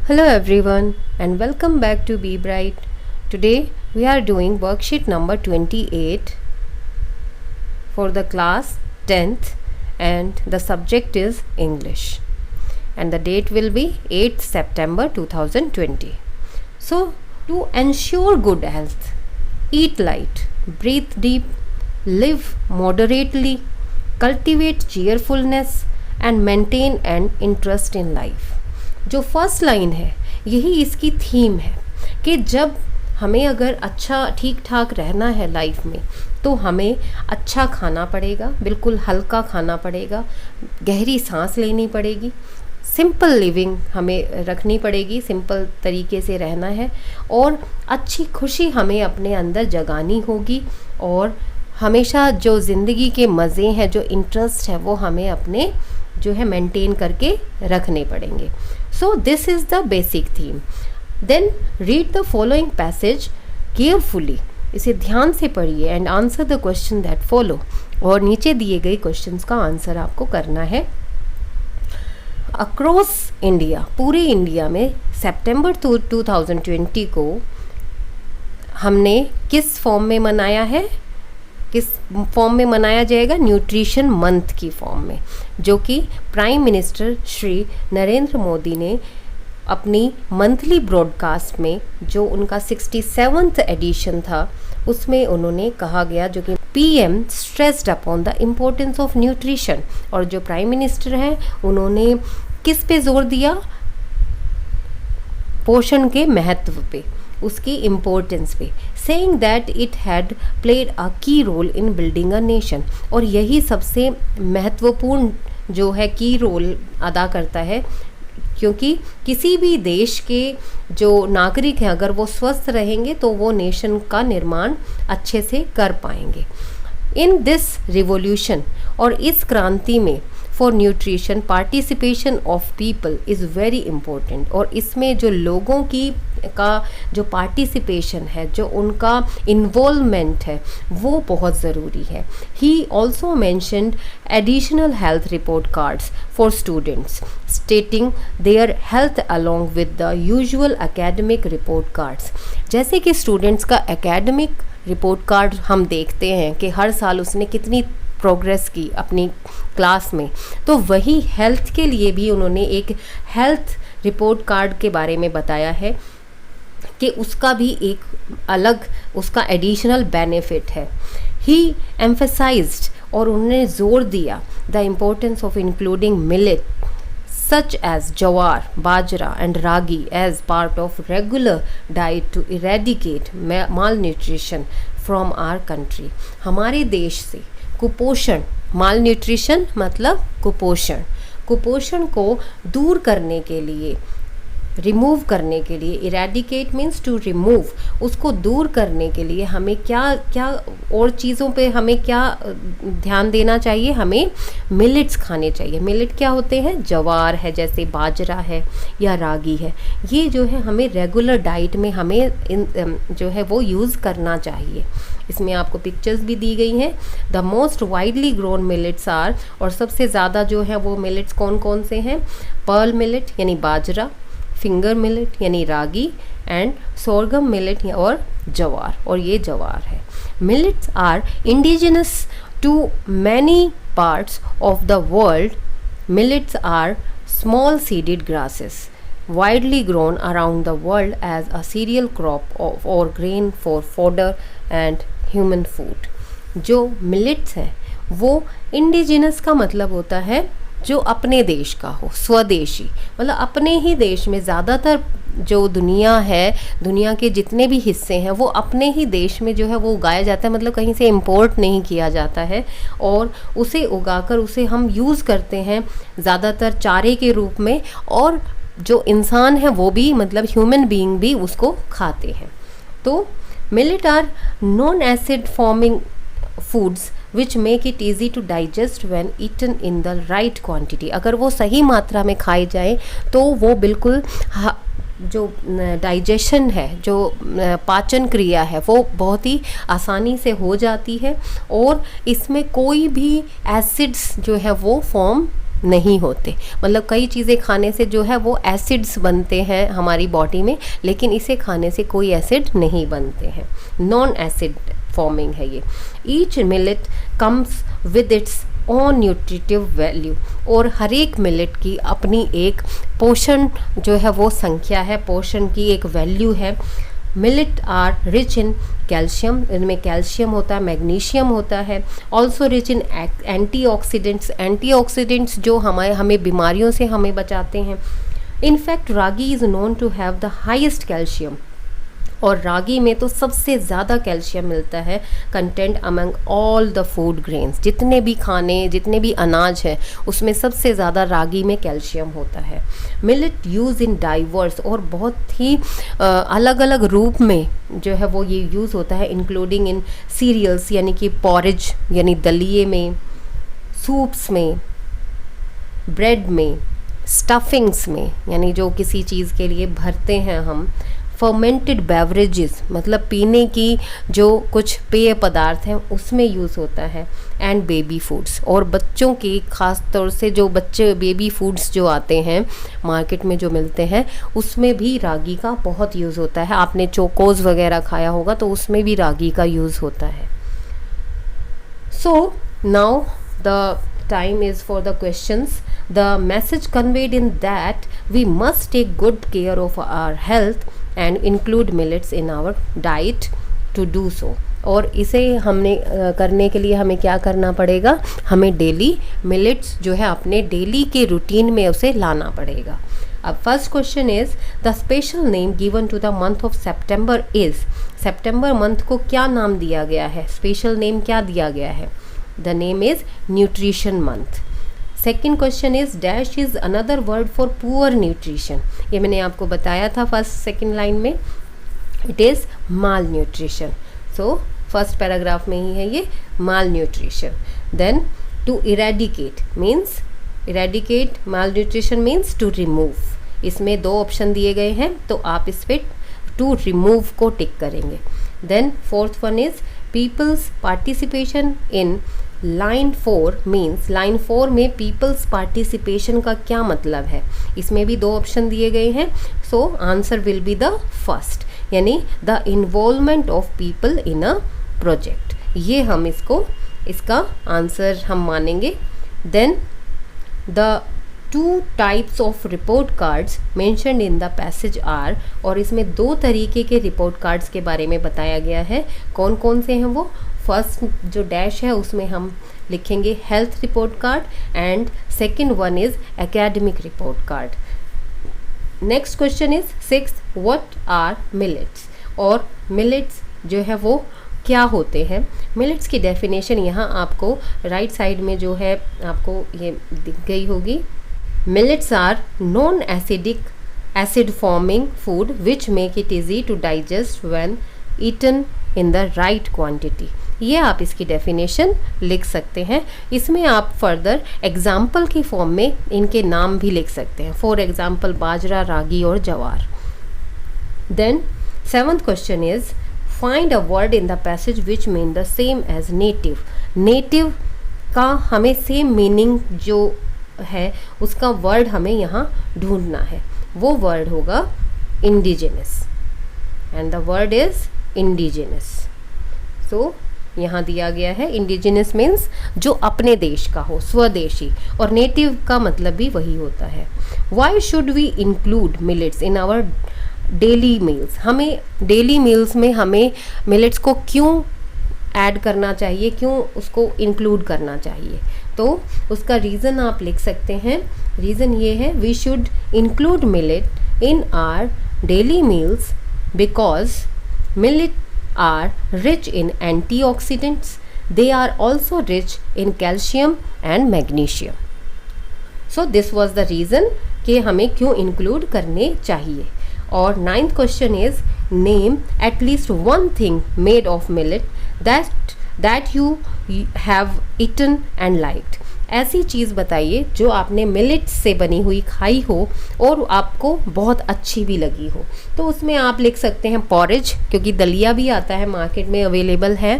Hello everyone and welcome back to Be Bright. Today we are doing worksheet number 28 for the class 10th and the subject is English and the date will be 8th September 2020. So to ensure good health, eat light, breathe deep, live moderately, cultivate cheerfulness and maintain an interest in life. जो first line है यही इसकी theme है कि जब हमें अगर अच्छा ठीक ठाक रहना है लाइफ में तो हमें अच्छा खाना पड़ेगा, बिल्कुल हल्का खाना पड़ेगा, गहरी सांस लेनी पड़ेगी, सिंपल लिविंग हमें रखनी पड़ेगी, सिंपल तरीके से रहना है और अच्छी खुशी हमें अपने अंदर जगानी होगी और हमेशा जो ज़िंदगी के मज़े हैं, जो इंटरेस्ट है वो हमें अपने जो है मेंटेन करके रखने पड़ेंगे. So this is the basic theme. Then read the following passage carefully. इसे ध्यान से पढ़िए and answer the question that follow. और नीचे दिए गए क्वेश्चंस का आंसर आपको करना है. अक्रॉस इंडिया, पूरे इंडिया में सितंबर 2020 को हमने किस फॉर्म में मनाया है, किस फॉर्म में मनाया जाएगा? न्यूट्रिशन मंथ की फॉर्म में, जो कि प्राइम मिनिस्टर श्री नरेंद्र मोदी ने अपनी मंथली ब्रॉडकास्ट में, जो उनका 67th एडिशन था, उसमें उन्होंने कहा गया, जो कि PM stressed upon the importance of nutrition. और जो प्राइम मिनिस्टर हैं उन्होंने किस पे जोर दिया? पोषण के महत्व पे, उसकी इम्पोर्टेंस पे, saying that it had played a key role in building a nation. और यही सबसे महत्वपूर्ण जो है की रोल अदा करता है, क्योंकि किसी भी देश के जो नागरिक हैं अगर वो स्वस्थ रहेंगे तो वो नेशन का निर्माण अच्छे से कर पाएंगे. इन दिस रिवॉल्यूशन, और इस क्रांति में, for nutrition participation of people is very important. और इसमें जो लोगों की का जो पार्टिसिपेशन है, जो उनका इन्वॉल्वमेंट है, वो बहुत ज़रूरी है. He also mentioned additional health report cards for students स्टेटिंग their health along with the usual academic report cards. जैसे कि स्टूडेंट्स का एकेडमिक रिपोर्ट कार्ड हम देखते हैं कि हर साल उसने कितनी प्रोग्रेस की अपनी क्लास में, तो वही हेल्थ के लिए भी उन्होंने एक हेल्थ रिपोर्ट कार्ड के बारे में बताया है कि उसका भी एक अलग उसका एडिशनल बेनिफिट है. ही एम्फेसाइज्ड, और उन्होंने जोर दिया, the importance of including millet such as jawar, bajra and ragi as part of regular diet to eradicate malnutrition from our country. हमारे देश से कुपोषण, मालन्यूट्रिशन मतलब कुपोषण, कुपोषण को दूर करने के लिए, रिमूव करने के लिए, इरेडिकेट मीन्स टू रिमूव, उसको दूर करने के लिए हमें क्या क्या और चीज़ों पे हमें क्या ध्यान देना चाहिए? हमें मिलेट्स खाने चाहिए. मिलेट क्या होते हैं? जवार है, जैसे बाजरा है या रागी है. ये जो है हमें रेगुलर डाइट में हमें जो है वो यूज़ करना चाहिए. इसमें आपको पिक्चर्स भी दी गई हैं. The most widely grown millets are, और सबसे ज़्यादा जो है वो मिलेट्स कौन कौन से हैं? पर्ल मिलेट यानी बाजरा, फिंगर मिलेट यानी रागी एंड सोरगम मिलेट और जवार, और ये जवार है. Millets are indigenous to many parts of the world. Millets are small seeded grasses widely grown around the world as a cereal crop or grain for fodder and human food. जो millets हैं वो indigenous का मतलब होता है जो अपने देश का हो, स्वदेशी, मतलब अपने ही देश में. ज़्यादातर जो दुनिया है, दुनिया के जितने भी हिस्से हैं वो अपने ही देश में जो है वो उगाया जाता है, मतलब कहीं से इंपोर्ट नहीं किया जाता है. और उसे उगाकर उसे हम यूज़ करते हैं ज़्यादातर चारे के रूप में, और जो इंसान है वो भी, मतलब ह्यूमन बीइंग भी उसको खाते हैं. तो millet are non acid forming foods which make it easy to digest when eaten in the right quantity. अगर वो सही मात्रा में खाए जाए तो वो बिल्कुल जो डाइजेशन है, जो पाचन क्रिया है, वो बहुत ही आसानी से हो जाती है और इसमें कोई भी एसिड्स जो है वो फॉर्म नहीं होते। मतलब कई चीज़ें खाने से जो है वो एसिड्स बनते हैं हमारी बॉडी में, लेकिन इसे खाने से कोई एसिड नहीं बनते हैं, नॉन एसिड फॉर्मिंग है ये। Each millet comes with its on nutritive value, और हर एक मिलेट की अपनी एक पोषण जो है वो संख्या है, पोषण की एक वैल्यू है। Millet are rich in calcium, इनमें कैल्शियम होता है, मैग्नीशियम होता है। Also rich in antioxidants, antioxidants जो हमें बीमारियों से हमें बचाते हैं। In fact ragi is known to have the highest calcium, और रागी में तो सबसे ज़्यादा कैल्शियम मिलता है content among all the food grains. जितने भी खाने, जितने भी अनाज है, उसमें सबसे ज़्यादा रागी में कैल्शियम होता है। मिलेट यूज़ इन डाइवर्स, और बहुत ही अलग अलग रूप में जो है वो ये यूज़ होता है, इंक्लूडिंग इन सीरियल्स यानी कि पॉरेज यानी दलिए में, सूप्स में, ब्रेड में, स्टफिंग्स में यानी जो किसी चीज़ के लिए भरते हैं हम, फर्मेंटेड बेवरेजेस मतलब पीने की जो कुछ पेय पदार्थ हैं उसमें यूज़ होता है। एंड बेबी फूड्स, और बच्चों की खास तौर से जो बच्चे बेबी फूड्स जो आते हैं मार्केट में जो मिलते हैं उसमें भी रागी का बहुत यूज़ होता है। आपने चोकोज वगैरह खाया होगा तो उसमें भी रागी का यूज़ होता है। So now the time is for the questions. The message conveyed in that we must take good care of our health and include millets in our diet to do so. और इसे हमने करने के लिए हमें क्या करना पड़ेगा, हमें डेली मिलेट्स जो है अपने डेली के रूटीन में उसे लाना पड़ेगा। अब first question is the special name given to the month of September is, September month को क्या नाम दिया गया है, स्पेशल नेम क्या दिया गया है? The name is nutrition month. Second question is dash is another word for poor nutrition. ये मैंने आपको बताया था फर्स्ट सेकंड लाइन में, it is malnutrition. So first paragraph में ही है ये malnutrition. Then to eradicate means, eradicate malnutrition means to remove. इसमें दो ऑप्शन दिए गए हैं तो आप इस पे to remove को टिक करेंगे। Then fourth one is people's participation in line 4 means, line 4 में पीपल्स पार्टिसिपेशन का क्या मतलब है? इसमें भी दो ऑप्शन दिए गए हैं, so answer will be the first, यानी the involvement of people in a project. ये हम इसका आंसर हम मानेंगे। Then the 2 types of report cards mentioned in the passage are, और इसमें 2 तरीके के रिपोर्ट कार्ड्स के बारे में बताया गया है। कौन कौन से हैं वो? फर्स्ट जो डैश है उसमें हम लिखेंगे health report card, and second one is academic report card. Next question is 6 what are millets, और मिलेट्स जो है वो क्या होते हैं? मिलेट्स की डेफिनेशन यहाँ आपको राइट साइड में जो है आपको ये दिख गई होगी। Millets are non acidic acid forming food which make it easy to digest when eaten in the right quantity. ये आप इसकी डेफिनेशन लिख सकते हैं। इसमें आप फर्दर एग्जाम्पल की फॉर्म में इनके नाम भी लिख सकते हैं, फॉर एग्जाम्पल बाजरा, रागी और jowar. Then 7th question is find a word in the passage which mean the same as native. Native का हमें सेम मीनिंग जो है उसका वर्ड हमें यहाँ ढूंढना है। वो वर्ड होगा indigenous, and the word is indigenous. So यहाँ दिया गया है इंडिजिनस मीन्स जो अपने देश का हो, स्वदेशी, और नेटिव का मतलब भी वही होता है। Why should we include millets in our daily meals? हमें डेली मील्स में हमें मिलेट्स को क्यों ऐड करना चाहिए, क्यों उसको इंक्लूड करना चाहिए? तो उसका रीज़न आप लिख सकते हैं। रीज़न ये है we should include millet in our daily meals because millet are rich in antioxidants. They are also rich in calcium and magnesium. So this was the reason कि हमें क्यों include करने चाहिए। और 9th question is name at least one thing made of millet that you have eaten and liked. ऐसी चीज़ बताइए जो आपने मिलेट से बनी हुई खाई हो और आपको बहुत अच्छी भी लगी हो। तो उसमें आप लिख सकते हैं पॉरेज, क्योंकि दलिया भी आता है मार्केट में अवेलेबल है,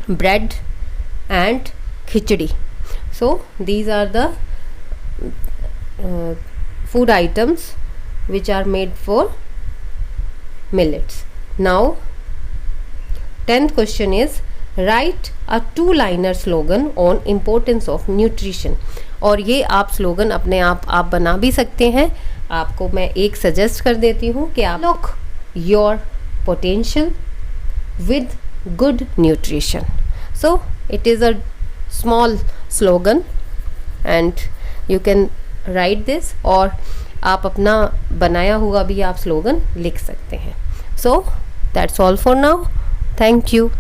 bread and khichdi. So these are the food items which are made for millets. Now 10th question is write a two-liner slogan on importance of nutrition. और ये आप स्लोगन अपने आप बना भी सकते हैं. आपको मैं एक सजेस्ट कर देती हूँ कि आप lock your potential with good nutrition. So it is a small slogan and you can write this, और आप अपना बनाया हुआ भी आप स्लोगन लिख सकते हैं. So that's all for now. Thank you.